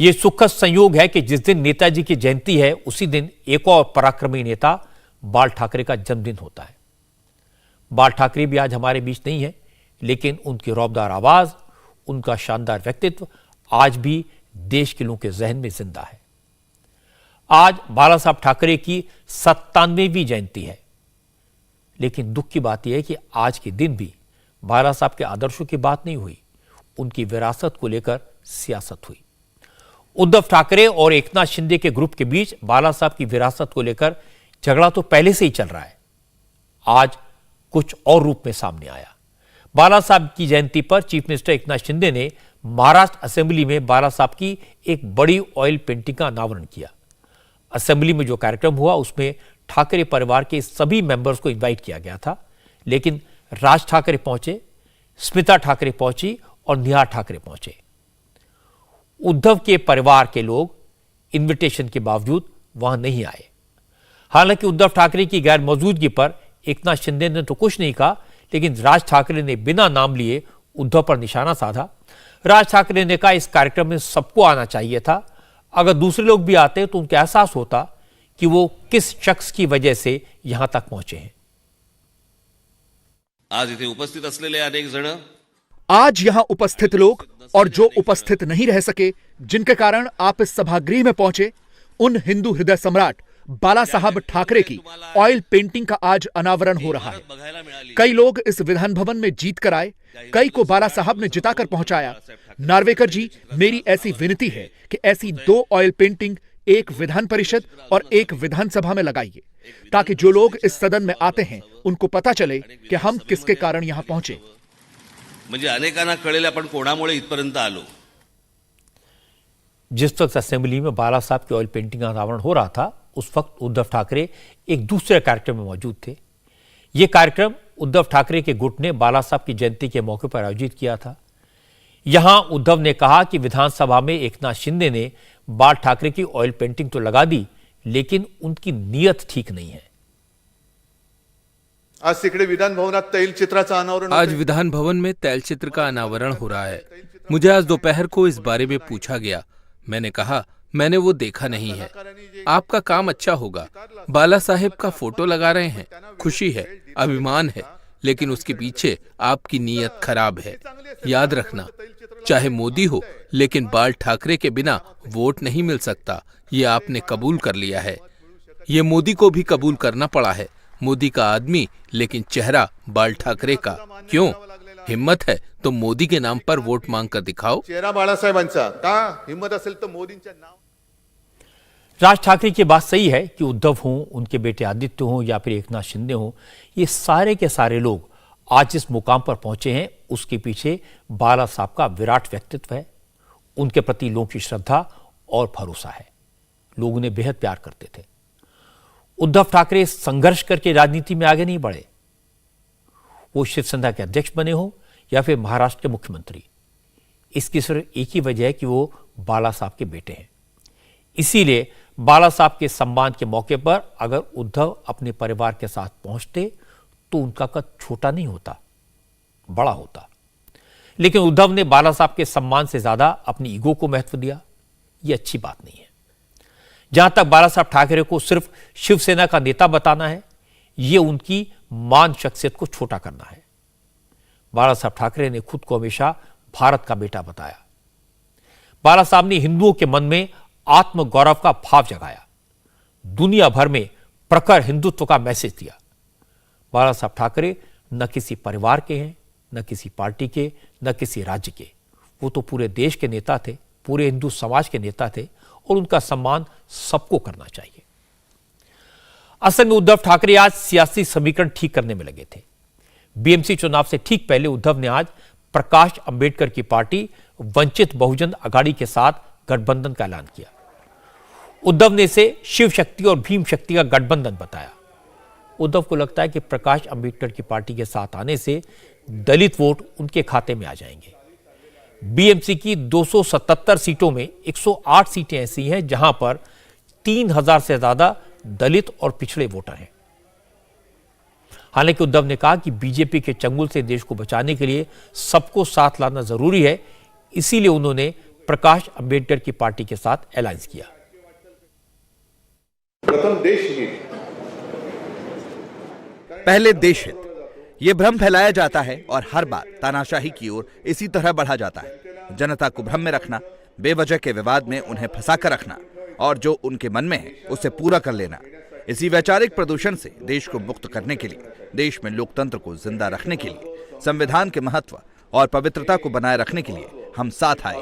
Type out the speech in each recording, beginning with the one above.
ये सुखद संयोग है कि जिस दिन नेताजी की जयंती है उसी दिन एक और पराक्रमी नेता बाल ठाकरे का जन्मदिन होता है। बाल ठाकरे भी आज हमारे बीच नहीं है, लेकिन उनकी रौबदार आवाज, उनका शानदार व्यक्तित्व आज भी देश के लोगों के जहन में जिंदा है। आज बाला साहब ठाकरे की 97वीं जयंती है, लेकिन दुख की बात यह है कि आज के दिन भी बाला साहब के आदर्शों की बात नहीं हुई, उनकी विरासत को लेकर सियासत हुई। उद्धव ठाकरे और एकनाथ शिंदे के ग्रुप के बीच बाला साहब की विरासत को लेकर झगड़ा तो पहले से ही चल रहा है, आज कुछ और रूप में सामने आया। बाला साहब की जयंती पर चीफ मिनिस्टर एकनाथ शिंदे ने महाराष्ट्र असेंबली में बाला साहब की एक बड़ी ऑयल पेंटिंग का अनावरण किया। असेंबली में जो कार्यक्रम हुआ उसमें ठाकरे परिवार के सभी मेंबर्स को इनवाइट किया गया था, लेकिन राज ठाकरे पहुंचे, स्मिता ठाकरे पहुंची और निहार ठाकरे पहुंचे। उद्धव के परिवार के लोग इनविटेशन के बावजूद वहां नहीं आए। हालांकि उद्धव ठाकरे की गैर मौजूदगी पर एकनाथ शिंदे ने तो कुछ नहीं कहा, लेकिन राज ठाकरे ने बिना नाम लिए उद्धव पर निशाना साधा। राज ठाकरे ने कहा इस कार्यक्रम में सबको आना चाहिए था, अगर दूसरे लोग भी आते तो उनको एहसास होता कि वो किस शख्स की वजह से यहां तक पहुंचे हैं। आज इथे उपस्थित असलेले अनेक जण, आज यहां उपस्थित लोग और जो उपस्थित नहीं रह सके, जिनके कारण आप इस सभागृह में पहुंचे, उन हिंदू हृदय सम्राट बाला साहब ठाकरे की ऑयल पेंटिंग का आज अनावरण हो रहा है। कई लोग इस विधान भवन में जीत कर आए, कई को बाला साहब ने जिताकर पहुंचाया। नार्वेकर जी, मेरी ऐसी विनती है कि ऐसी 2 ऑयल पेंटिंग एक विधान परिषद और एक विधानसभा में लगाइए, ताकि जो लोग इस सदन में आते हैं उनको पता चले कि हम किसके कारण यहां पहुंचे। म्हणजे अनेकांना कळेल आपण कोणामुळे इथपर्यंत आलो। जिस वक्त असेंबली में बाला साहब की ऑयल पेंटिंग का अनावरण हो रहा था, उस वक्त उद्धव ठाकरे एक दूसरे कार्यक्रम में मौजूद थे। यह कार्यक्रम उद्धव ठाकरे के गुट ने बाला साहब की जयंती के मौके पर आयोजित किया था। यहां उद्धव ने कहा कि विधानसभा में एकनाथ शिंदे ने बाल ठाकरे की ऑयल पेंटिंग तो लगा दी, लेकिन उनकी नीयत ठीक नहीं है। आज तिकडे विधान भवनात तैलचित्राचं अनावरण, आज विधान भवन में तैलचित्र का अनावरण हो रहा है। मुझे आज दोपहर को इस बारे में पूछा गया, मैंने कहा मैंने वो देखा नहीं है। आपका काम अच्छा होगा, बाला साहेब का फोटो लगा रहे हैं, खुशी है, अभिमान है, लेकिन उसके पीछे आपकी नीयत खराब है। याद रखना, चाहे मोदी हो, लेकिन बाल ठाकरे के बिना वोट नहीं मिल सकता, ये आपने कबूल कर लिया है। ये मोदी को भी कबूल करना पड़ा है। मोदी का आदमी, लेकिन चेहरा बाल ठाकरे का। क्यों? हिम्मत है तो मोदी के नाम पर वोट मांग कर दिखाओ। चेहरा बाळासाहेबांचा, का हिम्मत असेल तो मोदींच्या नाव। राज ठाकरे की बात सही है कि उद्धव हों, उनके बेटे आदित्य हों या फिर एकनाथ शिंदे हों, ये सारे के सारे लोग आज जिस मुकाम पर पहुंचे हैं उसके पीछे बाला साहब का विराट व्यक्तित्व है। उनके प्रति लोगों की श्रद्धा और भरोसा है। लोग उन्हें बेहद प्यार करते थे। उद्धव ठाकरे संघर्ष करके राजनीति में आगे नहीं बढ़े। वो शिवसेना के अध्यक्ष बने हो या फिर महाराष्ट्र के मुख्यमंत्री, इसकी सिर्फ एक ही वजह है कि वो बाला साहब के बेटे हैं। इसीलिए बाला साहब के सम्मान के मौके पर अगर उद्धव अपने परिवार के साथ पहुंचते तो उनका कद छोटा नहीं होता, बड़ा होता। लेकिन उद्धव ने बाला साहब के सम्मान से ज्यादा अपनी ईगो को महत्व दिया। यह अच्छी बात नहीं है। जहां तक बाला साहब ठाकरे को सिर्फ शिवसेना का नेता बताना है, यह उनकी मान शख्सियत को छोटा करना है। बाला साहब ठाकरे ने खुद को हमेशा भारत का बेटा बताया। बाला साहब ने हिंदुओं के मन में आत्मगौरव का भाव जगाया, दुनिया भर में प्रखर हिंदुत्व का मैसेज दिया। बाला साहब ठाकरे न किसी परिवार के हैं, न किसी पार्टी के, न किसी राज्य के। वो तो पूरे देश के नेता थे, पूरे हिंदू समाज के नेता थे, और उनका सम्मान सबको करना चाहिए। असल में उद्धव ठाकरे आज सियासी समीकरण ठीक करने में लगे थे। बीएमसी चुनाव से ठीक पहले उद्धव ने आज प्रकाश अंबेडकर की पार्टी वंचित बहुजन अघाड़ी के साथ गठबंधन का ऐलान किया। उद्धव ने इसे शिव शक्ति और भीम शक्ति का गठबंधन बताया। उद्धव को लगता है कि प्रकाश अंबेडकर की पार्टी के साथ आने से दलित वोट उनके खाते में आ जाएंगे। बीएमसी की 277 सीटों में 108 सीटें ऐसी हैं जहां पर 3000 से ज्यादा दलित और पिछड़े वोटर हैं। हालांकि उद्धव ने कहा कि बीजेपी के चंगुल से देश को बचाने के लिए सबको साथ लाना जरूरी है, इसीलिए उन्होंने प्रकाश अंबेडकर की पार्टी के साथ अलायंस किया। प्रथम देशहित, पहले देश हित, ये भ्रम फैलाया जाता है और हर बार तानाशाही की ओर इसी तरह बढ़ा जाता है। जनता को भ्रम में रखना, बेवजह के विवाद में उन्हें फंसा कर रखना और जो उनके मन में है उसे पूरा कर लेना। इसी वैचारिक प्रदूषण से देश को मुक्त करने के लिए, देश में लोकतंत्र को जिंदा रखने के लिए, संविधान के महत्व और पवित्रता को बनाए रखने के लिए हम साथ आए।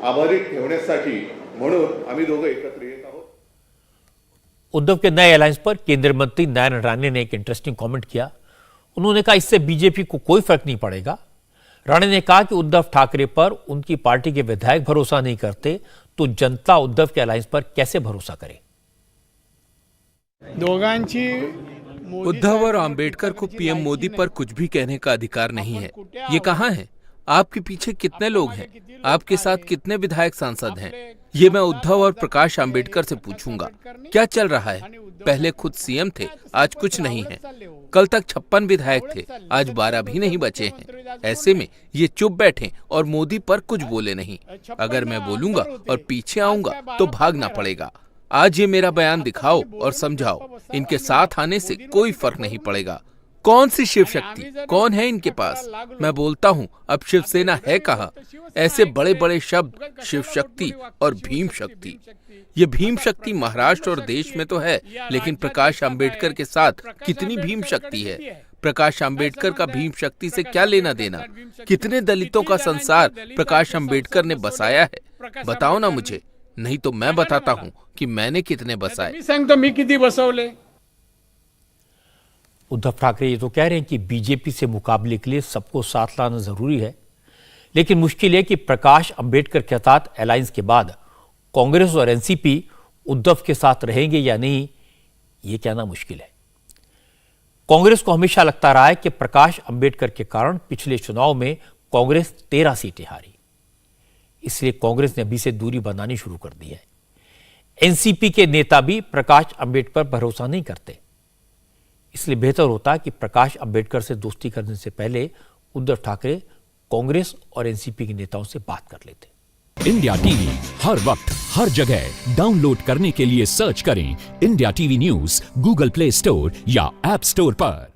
आभारी ठेवण्यासाठी म्हणून आम्ही दोघं एकत्र येत आहोत। उद्धव के नए अलायंस पर केंद्रीय मंत्री नारायण राणे ने एक इंटरेस्टिंग कमेंट किया। उन्होंने कहा इससे बीजेपी को कोई फर्क नहीं पड़ेगा। राणे ने कहा कि उद्धव ठाकरे पर उनकी पार्टी के विधायक भरोसा नहीं करते तो जनता उद्धव के अलायंस पर कैसे भरोसा करे। दोघांची उद्धव और अंबेडकर को पीएम मोदी पर कुछ भी कहने का अधिकार नहीं है। ये कहाँ है? आपके पीछे कितने लोग हैं? आपके साथ कितने विधायक सांसद हैं? ये मैं उद्धव और प्रकाश अंबेडकर से पूछूंगा। क्या चल रहा है? पहले खुद सीएम थे, आज कुछ नहीं है। कल तक 56 विधायक थे, आज 12 भी नहीं बचे हैं। ऐसे में ये चुप बैठे और मोदी पर कुछ बोले नहीं। अगर मैं बोलूंगा और पीछे आऊंगा तो भागना पड़ेगा। आज ये मेरा बयान दिखाओ और समझाओ। इनके साथ आने से कोई फर्क नहीं पड़ेगा। कौन सी शिव शक्ति, कौन है इनके पास? मैं बोलता हूँ, अब शिवसेना है कहाँ? ऐसे बड़े बड़े शब्द शिव शक्ति और भीम शक्ति। ये भीम शक्ति महाराष्ट्र और देश में तो है, लेकिन प्रकाश अंबेडकर के साथ कितनी भीम शक्ति है? प्रकाश अंबेडकर का भीम शक्ति से क्या लेना देना? कितने दलितों का संसार प्रकाश अंबेडकर ने बसाया है? बताओ ना मुझे, नहीं तो मैं बताता हूँ कि मैंने कितने बसाए। मी सांगतो मी किती बसवले। उद्धव ठाकरे ये तो कह रहे हैं कि बीजेपी से मुकाबले के लिए सबको साथ लाना जरूरी है, लेकिन मुश्किल है कि प्रकाश अंबेडकर के साथ अलायंस के बाद कांग्रेस और एनसीपी उद्धव के साथ रहेंगे या नहीं, ये कहना मुश्किल है। कांग्रेस को हमेशा लगता रहा है कि प्रकाश अंबेडकर के कारण पिछले चुनाव में कांग्रेस 13 सीटें हारी, इसलिए कांग्रेस ने अभी से दूरी बनानी शुरू कर दी है। एनसीपी के नेता भी प्रकाश अंबेडकर पर भरोसा नहीं करते, इसलिए बेहतर होता कि प्रकाश अंबेडकर से दोस्ती करने से पहले उद्धव ठाकरे कांग्रेस और एनसीपी के नेताओं से बात कर लेते। इंडिया टीवी हर वक्त हर जगह डाउनलोड करने के लिए सर्च करें India TV news Google play store या ऐप स्टोर पर।